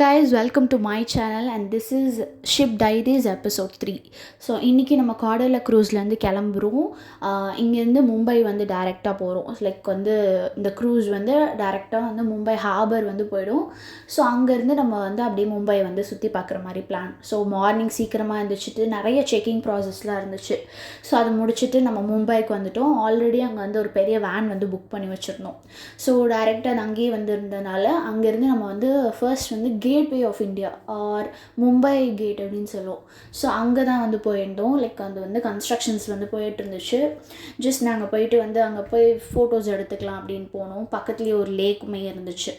guys, welcome to my channel and this is Ship Diaries episode 3. So இன்றைக்கி நம்ம காடேலா க்ரூஸ்லேருந்து கிளம்புறோம். இங்கேருந்து மும்பை வந்து டைரெக்டாக போகிறோம். லைக் வந்து இந்த க்ரூஸ் வந்து டைரெக்டாக வந்து மும்பை ஹார்பர் வந்து போயிடும். ஸோ அங்கேருந்து நம்ம வந்து அப்படியே மும்பை வந்து சுற்றி பார்க்குற மாதிரி பிளான். ஸோ மார்னிங் சீக்கிரமாக இருந்துச்சுட்டு நிறைய செக்கிங் ப்ராசஸ்லாம் இருந்துச்சு. ஸோ அதை முடிச்சுட்டு நம்ம மும்பைக்கு வந்துவிட்டோம். ஆல்ரெடி அங்கே வந்து ஒரு பெரிய வேன் வந்து புக் பண்ணி வச்சுருந்தோம். ஸோ டைரெக்டாக அது அங்கேயே வந்துருந்தனால அங்கேருந்து நம்ம வந்து ஃபர்ஸ்ட் வந்து gateway of India or Mumbai gate அப்படின்னு சொல்லுவோம். ஸோ அங்கே தான் வந்து போயிருந்தோம். லைக் அது வந்து கன்ஸ்ட்ரக்ஷன்ஸ் வந்து போயிட்டு இருந்துச்சு. ஜஸ்ட் நாங்கள் போயிட்டு வந்து அங்கே போய் ஃபோட்டோஸ் எடுத்துக்கலாம் அப்படின்னு போனோம். பக்கத்துலேயே ஒரு லேக்குமே இருந்துச்சு.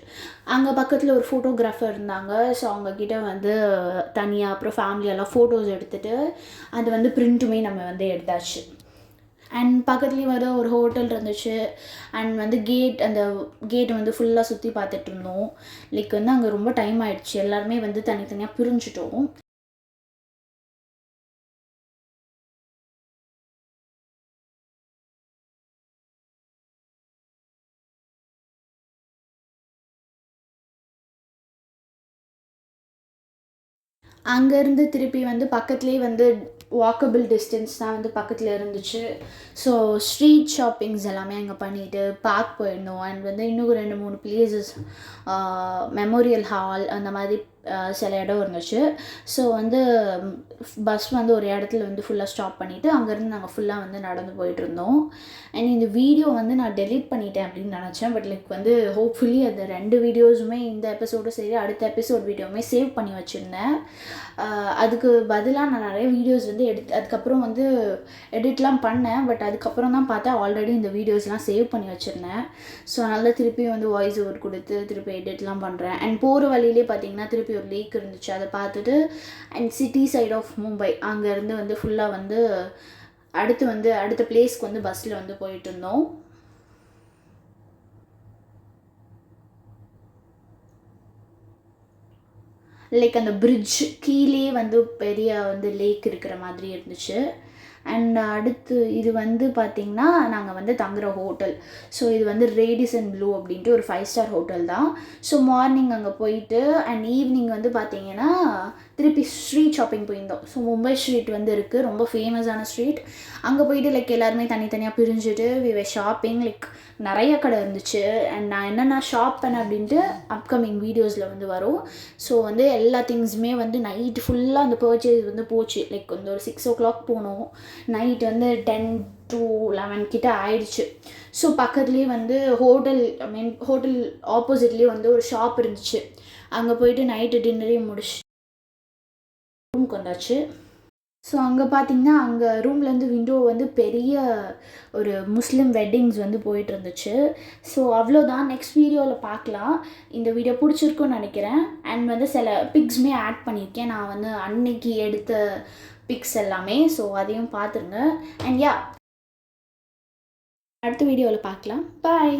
அங்கே பக்கத்தில் ஒரு ஃபோட்டோகிராஃபர் இருந்தாங்க. ஸோ அவங்கக்கிட்ட வந்து தனியாக அப்புறம் ஃபேமிலியெல்லாம் ஃபோட்டோஸ் எடுத்துகிட்டு அது வந்து பிரிண்ட்டுமே நம்ம வந்து எடுத்தாச்சு. அண்ட் பக்கத்துலேயே வர ஒரு ஹோட்டல் இருந்துச்சு. அண்ட் வந்து அந்த கேட்டை வந்து ஃபுல்லாக சுற்றி பார்த்துட்டு இருந்தோம். லைக் வந்து அங்கே ரொம்ப டைம் ஆகிடுச்சு. எல்லாருமே வந்து தனித்தனியாக பிரிஞ்சுட்டோம். அங்கேருந்து திருப்பி வந்து பக்கத்துலேயே வந்து வாக்கபிள் டிஸ்டன்ஸ் தான் வந்து பக்கத்தில் இருந்துச்சு. ஸோ ஸ்ட்ரீட் ஷாப்பிங்ஸ் எல்லாமே அங்கே பண்ணிவிட்டு பார்க் போயிருந்தோம். அண்ட் வந்து இன்னும் 2-3 பிளேசஸ் மெமோரியல் ஹால் அந்த மாதிரி சில இடம் இருந்துச்சு. ஸோ வந்து பஸ் வந்து ஒரு இடத்துல வந்து ஃபுல்லாக ஸ்டாப் பண்ணிவிட்டு அங்கேருந்து நாங்கள் ஃபுல்லாக வந்து நடந்து போயிட்டுருந்தோம். அண்ட் இந்த வீடியோ வந்து நான் டெலீட் பண்ணிட்டேன் அப்படின்னு நினச்சேன். பட் லைக் வந்து ஹோப்ஃபுல்லி அந்த 2 வீடியோஸுமே இந்த எபிசோடும் சரி அடுத்த எபிசோட் வீடியோவுமே சேவ் பண்ணி வச்சுருந்தேன். அதுக்கு பதிலாக நான் நிறைய வீடியோஸ் வந்து அதுக்கப்புறம் வந்து எடிட்லாம் பண்ணேன். பட் அதுக்கப்புறம் தான் பார்த்தா ஆல்ரெடி இந்த வீடியோஸ்லாம் சேவ் பண்ணி வச்சுருந்தேன். ஸோ அதனால் திருப்பி வந்து வாய்ஸ் ஓவர் கொடுத்து திருப்பி எடிட்லாம் பண்ணுறேன். அண்ட் போகிற வழியிலே பார்த்தீங்கன்னா திருப்பி ஒரு லேக் இருந்துச்சு. அதை பார்த்துட்டு and city side of Mumbai அங்கேருந்து வந்து ஃபுல்லாக வந்து அடுத்த பிளேஸ்க்கு வந்து பஸ்ஸில் வந்து போயிட்டு இருந்தோம். லைக் அந்த பிரிட்ஜ் கீழே வந்து பெரிய வந்து லேக் இருக்கிற மாதிரி இருந்துச்சு. அண்ட் அடுத்து இது வந்து பார்த்திங்கன்னா நாங்கள் வந்து தங்குற ஹோட்டல். ஸோ இது வந்து ரேடிசன் ப்ளூ அப்படின்ட்டு ஒரு 5 ஸ்டார் ஹோட்டல் தான். ஸோ மார்னிங் அங்கே போயிட்டு அண்ட் ஈவினிங் வந்து பார்த்திங்கன்னா திருப்பி ஸ்ட்ரீட் ஷாப்பிங் போயிருந்தோம். ஸோ மும்பை ஸ்ட்ரீட் வந்து இருக்குது, ரொம்ப ஃபேமஸான ஸ்ட்ரீட். அங்கே போயிட்டு லைக் எல்லாருமே தனித்தனியாக பிரிஞ்சுட்டு ஷாப்பிங் லைக் நிறைய கடை இருந்துச்சு. அண்ட் நான் என்னென்ன ஷாப் பண்ணேன் அப்படின்ட்டு அப்கமிங் வீடியோஸில் வந்து வரும். ஸோ வந்து எல்லா திங்ஸுமே வந்து நைட் ஃபுல்லாக அந்த பர்ச்சேஸ் வந்து போச்சு. லைக் வந்து ஒரு 6 o'clock போனோம். நைட் வந்து 10 to 11 கிட்ட ஆயிடுச்சு. ஸோ பக்கத்துலேயே வந்து ஹோட்டல் ஆப்போசிட்லேயே வந்து ஒரு ஷாப் இருந்துச்சு. அங்கே போயிட்டு நைட்டு டின்னரையும் முடிச்சு ரூம்க்கு வந்தாச்சு. ஸோ அங்கே பார்த்திங்கன்னா அங்கே ரூம்லேருந்து விண்டோ வந்து பெரிய ஒரு முஸ்லீம் வெட்டிங்ஸ் வந்து போயிட்டு இருந்துச்சு. ஸோ அவ்வளோதான். நெக்ஸ்ட் வீடியோவில் பார்க்கலாம். இந்த வீடியோ பிடிச்சிருக்குன்னு நினைக்கிறேன். அண்ட் வந்து சில பிக்ஸுமே ஆட் பண்ணியிருக்கேன். நான் வந்து அன்னைக்கு எடுத்த பிக்ஸ் எல்லாமே. ஸோ அதையும் பார்த்துருங்க. அண்ட் யா, அடுத்த வீடியோவில் பார்க்கலாம். பாய்.